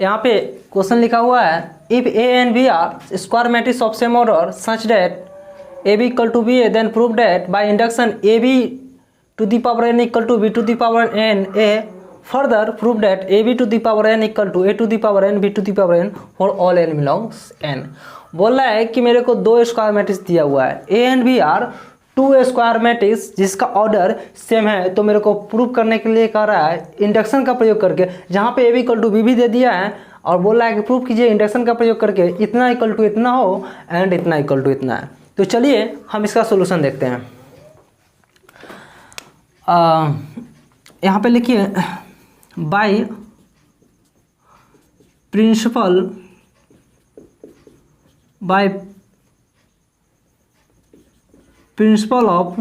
यहाँ पे क्वेश्चन लिखा हुआ है if A and B are square matrix of same order such that A B equal to B A then prove that by induction A B to the power n equal to B to the power n A further prove that A B to the power n equal to A to the power n B to the power n for all n belongs N. बोल रहा है कि मेरे को दो square matrix दिया हुआ है A and B are two square matrix जिसका ऑर्डर सेम है, तो मेरे को प्रूव करने के लिए कह रहा है इंडक्शन का प्रयोग करके, जहाँ पे A B equal to B भी दे दिया है और बोल रहा है कि प्रूव कीजिए इंडक्शन का प्रयोग करके इतना इक्वल टू इतना हो एंड इतना इक्वल टू इतना है। तो चलिए हम इसका सोल्यूशन देखते हैं। यहाँ पे लिखिए by principle of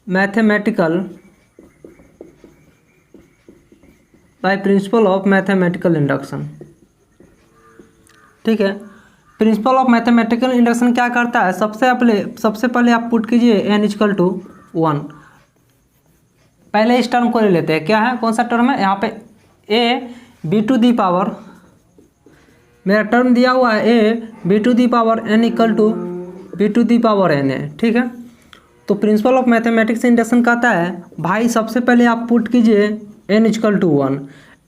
mathematical induction. ठीक है, प्रिंसिपल ऑफ मैथमेटिकल इंडक्शन क्या करता है, सबसे पहले आप पुट कीजिए n इक्वल टू 1। पहले इस टर्म को ले लेते हैं, क्या है, कौन सा टर्म है, यहाँ पे a b to the power, मेरा टर्म दिया हुआ है a b to the power n equal to b to the power n है। ठीक है, तो प्रिंसिपल ऑफ मैथमेटिक्स इंडक्शन कहता है भाई सबसे पहले आप पुट कीजिए n equal to 1,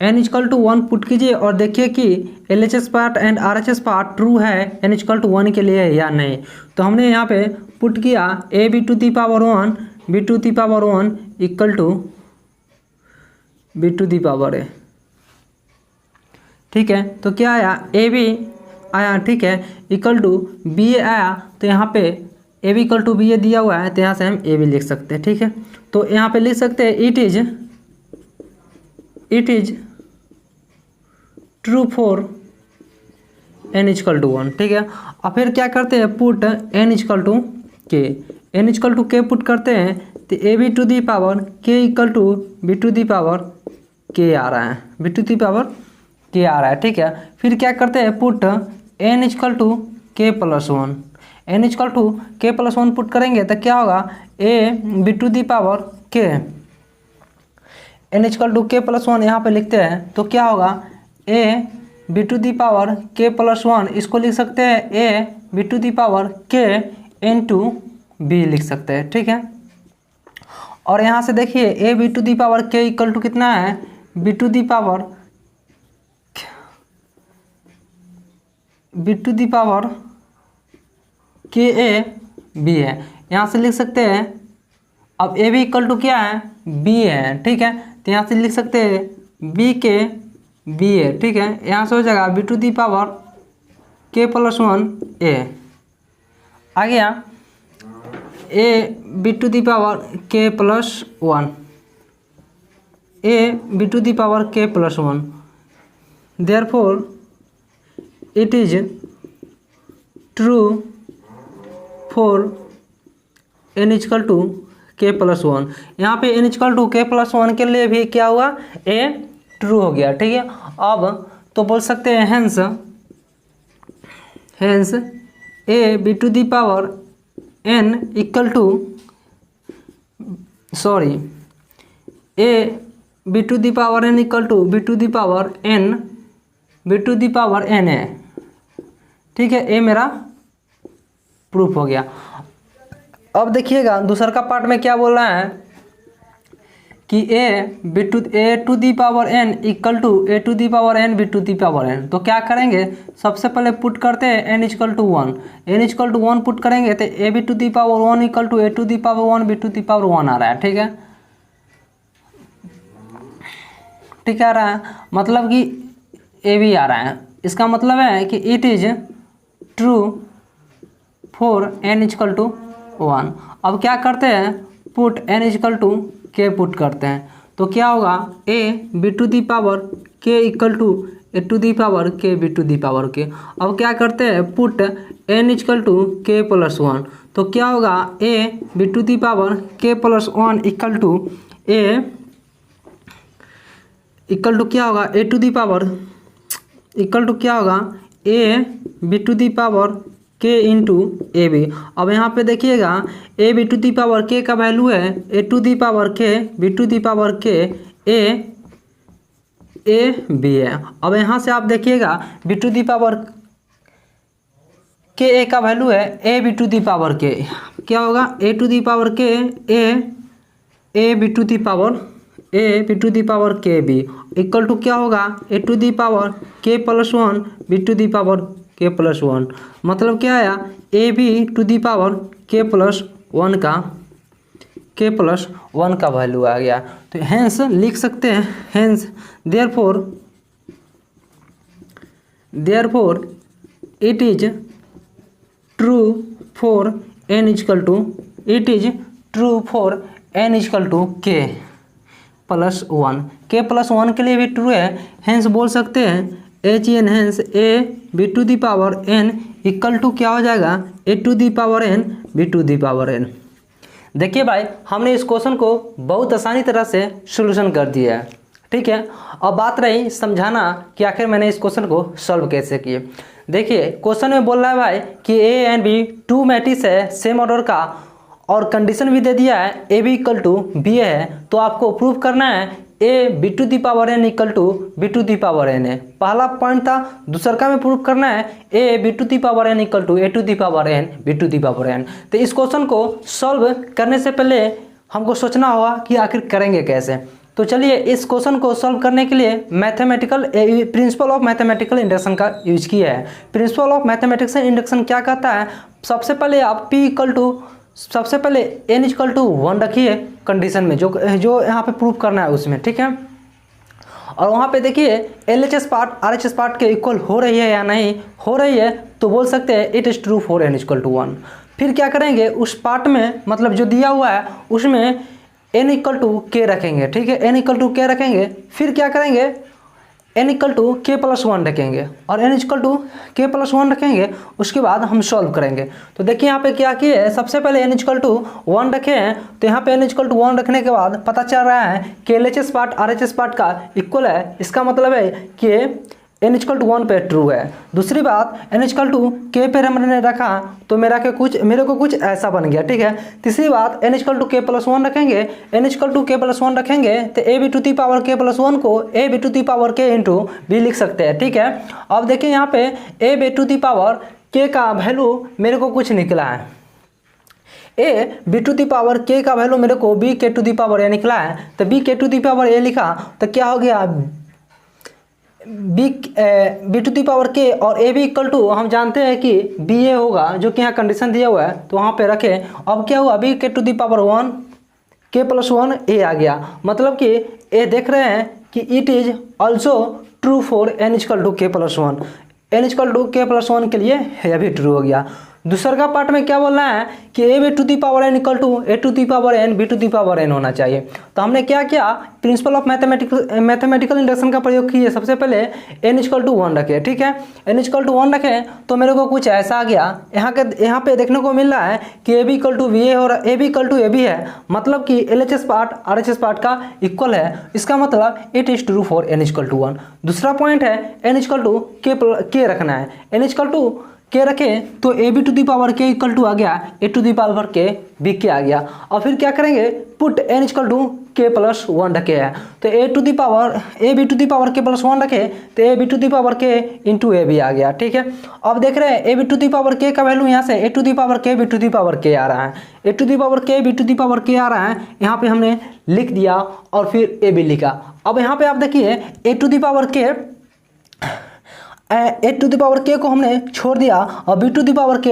n equal to 1 put कीजिए और देखिए कि LHS part and RHS part true है n इक्वल टू 1 के लिए या नहीं। तो हमने यहाँ पे पुट किया a b to the power 1 b to the power 1 equal to b to the power a। ठीक है, तो क्या आया, ए बी आया, ठीक है, इक्वल टू बी ए आया, तो यहाँ पे A B equal to B A दिया हुआ है, तो यहाँ से हम ए बी लिख सकते हैं। ठीक है, तो यहाँ पे लिख सकते हैं it is true for n equal to 1। ठीक है, और फिर क्या करते हैं, put n equal to k, n equal to k put करते हैं, तो A B to the power k equal to B to the power k आ रहा है, B to the power k आ रहा है। ठीक है, फिर क्या करते हैं, put n equal to k plus 1, n equal to k plus 1 put करेंगे तो क्या होगा, A B to the power k, n equal to k plus 1 यहाँ पे लिखते हैं, तो क्या होगा, A B to the power k plus 1, इसको लिख सकते हैं A B to the power k in to be लिख सकते हैं। ठीक है, और यहाँ से देखिए A B to the power k equal to कितना है, B to the power k A B है, यहाँ से लिख सकते हैं। अब ए बी इक्वल टू क्या है, बी है। ठीक है, तो यहाँ से लिख सकते हैं बी के बी है। ठीक है, यहाँ से हो जाएगा B to the power k plus 1 A आ गया, A B to the power k plus 1, A B to the power k plus 1, therefore it is true for n equal to k plus 1। यहाँ पे n equal to k plus 1 के लिए भी क्या हुआ, ए true हो गया। ठीक है, अब तो बोल सकते हैं hence A B to the power n equal to A B to the power n equal to B to the power n है। ठीक है, ए मेरा प्रूफ हो गया। अब देखिएगा दूसरा का पार्ट में क्या बोल रहा है कि A to the power n equal to A to the power n B to the power n. तो क्या करेंगे, सबसे पहले पुट करते हैं n equal to 1, n equal to 1 put करेंगे तो A B to the power 1 equal to A to the power 1 B to the power 1 आ रहा है। ठीक है, ठीक आ रहा है, मतलब कि ए बी आ रहा है। इसका मतलब है कि it is true for n equal to 1। अब क्या करते हैं, put n equal to k put करते हैं, तो क्या होगा, A B to the power k equal to A to the power k B to the power k. अब क्या करते हैं, put n equal to k plus 1, तो क्या होगा, A B to the power k plus 1 equal to A equal to क्या होगा, A to the power equal to क्या होगा, A B to the power k into A B. अब यहाँ पे देखिएगा A B to the power k का value है A to the power k B to the power k A A B है। अब यहाँ से आप देखिएगा B to the power k ए का वैल्यू है A B to the power k, क्या होगा A to the power k A B to the power k B equal to क्या होगा A to the power k plus one B to the power k plus one. मतलब क्या आया A B to the power k plus one का value आ गया। तो hence लिख सकते हैं hence therefore it is true for n equal to k plus one, k plus one के लिए भी ट्रू है। हेंस बोल सकते हैं H N hence A B to the power n equal to क्या हो जाएगा A to the power n B to the power n। देखिए भाई हमने इस क्वेश्चन को बहुत आसानी तरह से सॉल्यूशन कर दिया है, ठीक है। अब बात रही समझाना कि आखिर मैंने इस क्वेश्चन को सॉल्व कैसे किए। देखिए क्वेश्चन में बोल रहा है भाई कि A and B two matrix है सेम ऑर्डर का और कंडीशन भी दे दिया है A B equal to B है। तो आपको प्रूव करना है A B to the power n equal to B to the power n है, पहला पॉइंट था। दूसरा में प्रूव करना है A B to the power n equal to A to the power n B to the power n. तो इस question को सॉल्व करने से पहले हमको सोचना होगा कि आखिर करेंगे कैसे। तो चलिए इस क्वेश्चन को सॉल्व करने के लिए प्रिंसिपल ऑफ मैथमेटिकल इंडक्शन का यूज किया है। प्रिंसिपल ऑफ मैथमेटिक्स इंडक्शन क्या कहता है, सबसे पहले आप सबसे पहले n इक्वल टू वन रखिए कंडीशन में, जो यहाँ पे प्रूव करना है उसमें, ठीक है। और वहाँ पे देखिए LHS पार्ट RHS पार्ट के इक्वल हो रही है या नहीं हो रही है, तो बोल सकते हैं it is true for n equal to one. फिर क्या करेंगे उस पार्ट में, मतलब जो दिया हुआ है उसमें n इक्वल टू के रखेंगे, ठीक है, n इक्वल टू के रखेंगे। फिर क्या करेंगे n equal to k plus one रखेंगे और n equal to k plus one रखेंगे। उसके बाद हम सॉल्व करेंगे। तो देखिए यहाँ पे क्या किए है, सबसे पहले n इक्वल टू वन रखे हैं। तो यहाँ पे n इक्वल टू वन रखने के बाद पता चल रहा है कि LHS पार्ट RHS पार्ट का इक्वल है। इसका मतलब है कि n इक्वल टू वन पे ट्रू है। दूसरी बात n इक्वल टू के पे हमने रखा तो मेरे को कुछ ऐसा बन गया, ठीक है। तीसरी बात n equal to k plus one रखेंगे, n equal to k plus one रखेंगे तो A B to the power k plus one को A B to the power k into B लिख सकते हैं, ठीक है। अब देखिए यहाँ पे A B to the power k का वैल्यू मेरे को कुछ निकला है, A B to the power k का वैल्यू मेरे को B k to the power ए निकला है। तो B k to the power ए लिखा तो क्या हो गया बी टू दी पावर के और ए बी इक्वल टू हम जानते हैं कि बी ए होगा, जो कि यहाँ कंडीशन दिया हुआ है तो वहाँ पे रखें। अब क्या हुआ B k to the power one k plus one A आ गया। मतलब कि ए देख रहे हैं कि it is also true for n equal to k plus one, n equal to k plus one के लिए यह भी ट्रू हो गया। दूसरा का पार्ट में क्या बोलना है कि A B to the power n equal to A to the power n B to the power n होना चाहिए। तो हमने क्या किया प्रिंसिपल ऑफ मैथमेटिकल इंडक्शन का प्रयोग किए। सबसे पहले n इक्वल टू वन रखे, ठीक है, n इक्वल टू वन रखे तो मेरे को कुछ ऐसा आ गया। यहाँ पे देखने को मिल रहा है कि A B equal to B A और A B equal to A B है, मतलब कि LHS पार्ट RHS पार्ट का इक्वल है। इसका मतलब it is true for n equal to one. दूसरा पॉइंट है n इक्वल टू के रखना है, n इक्वल टू के रखे तो A B to the power k equal to आ गया A to the power k B k आ गया। और फिर क्या करेंगे put n equal to k plus one रखे है तो A to the power A B to the power k plus one रखे तो A B to the power k into A B आ गया, ठीक है। अब देख रहे हैं A B to the power k का वैल्यू यहाँ से A to the power k B to the power k आ रहा है, A to the power k B to the power k आ रहा है। यहाँ पे हमने लिख दिया और फिर ए बी लिखा। अब यहाँ पे आप देखिए ए to the power k A to the power के को हमने छोड़ दिया और B to the power k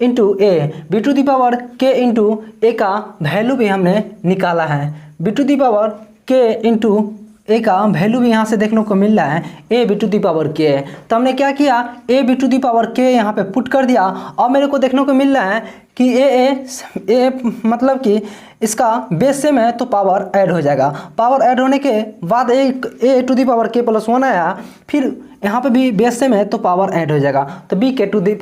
into A, B to the power k into A का वैल्यू भी हमने निकाला है। B to the power k into A का वैल्यू भी यहाँ से देखने को मिल रहा है A B to the power k. तो हमने क्या किया A B to the power k यहाँ पे पुट कर दिया और मेरे को देखने को मिल रहा है कि ए मतलब कि इसका बेस सेम है तो पावर ऐड हो जाएगा। पावर ऐड होने के बाद ए to the power k plus one आया, फिर यहाँ पे भी बेस सेम है तो पावर ऐड हो जाएगा तो B k to the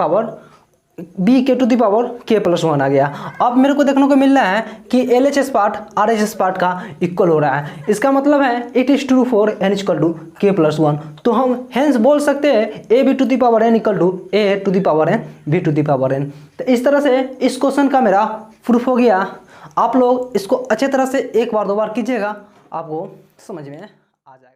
power k plus one आ गया। अब मेरे को देखने को मिल रहा है कि LHS पार्ट RHS पार्ट का इक्वल हो रहा है। इसका मतलब है it is true for n equal to k plus one. तो हम हेंस बोल सकते हैं A B to the power n equal to A to the power n B to the power n। तो इस तरह से इस क्वेश्चन का मेरा प्रूफ हो गया। आप लोग इसको अच्छे तरह से एक बार दो बार कीजिएगा, आपको समझ में आ जाएगा।